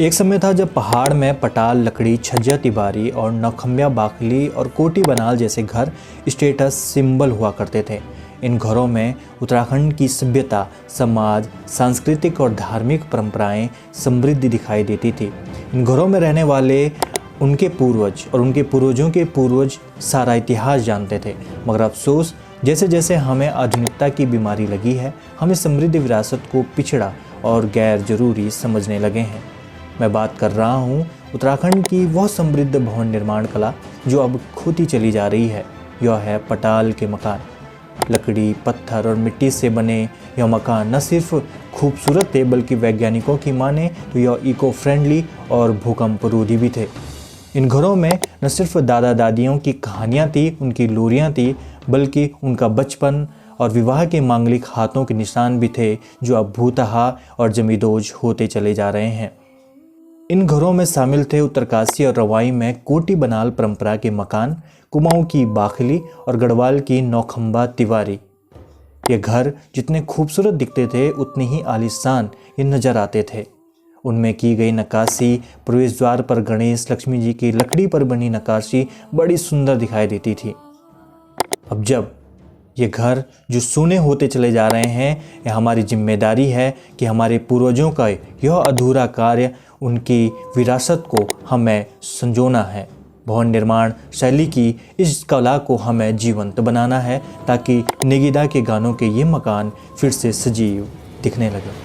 एक समय था जब पहाड़ में पटाल, लकड़ी, छज्जा, तिबारी और नौखंबिया, बाखली और कोटी बनाल जैसे घर स्टेटस सिंबल हुआ करते थे। इन घरों में उत्तराखंड की सभ्यता, समाज, सांस्कृतिक और धार्मिक परंपराएं समृद्ध दिखाई देती थी। इन घरों में रहने वाले उनके पूर्वज और उनके पूर्वजों के पूर्वज सारा इतिहास जानते थे। मगर अफसोस, जैसे जैसे हमें आधुनिकता की बीमारी लगी है, हम इस समृद्ध विरासत को पिछड़ा और गैर जरूरी समझने लगे हैं। मैं बात कर रहा हूँ उत्तराखंड की वह समृद्ध भवन निर्माण कला जो अब खोती चली जा रही है। यह है पटाल के मकान। लकड़ी, पत्थर और मिट्टी से बने यह मकान न सिर्फ खूबसूरत थे, बल्कि वैज्ञानिकों की माने तो यह इको फ्रेंडली और भूकंप रोधी भी थे। इन घरों में न सिर्फ दादा दादियों की कहानियाँ थी, उनकी लोरियाँ थी, बल्कि उनका बचपन और विवाह के मांगलिक हाथों के निशान भी थे, जो अब भूतहा और जमींदोज होते चले जा रहे हैं। इन घरों में शामिल थे उत्तरकाशी और रवाई में कोटी बनाल परंपरा के मकान, कुमाऊं की बाखली और गढ़वाल की नौखंबा तिवारी। ये घर जितने खूबसूरत दिखते थे, उतने ही आलीशान ये नजर आते थे। उनमें की गई नक्काशी, प्रवेश द्वार पर गणेश, लक्ष्मी जी की लकड़ी पर बनी नक्काशी बड़ी सुंदर दिखाई देती थी। अब जब ये घर जो सूने होते चले जा रहे हैं, यह हमारी जिम्मेदारी है कि हमारे पूर्वजों का यह अधूरा कार्य, उनकी विरासत को हमें संजोना है। भवन निर्माण शैली की इस कला को हमें जीवंत बनाना है, ताकि निगिदा के गानों के ये मकान फिर से सजीव दिखने लगे।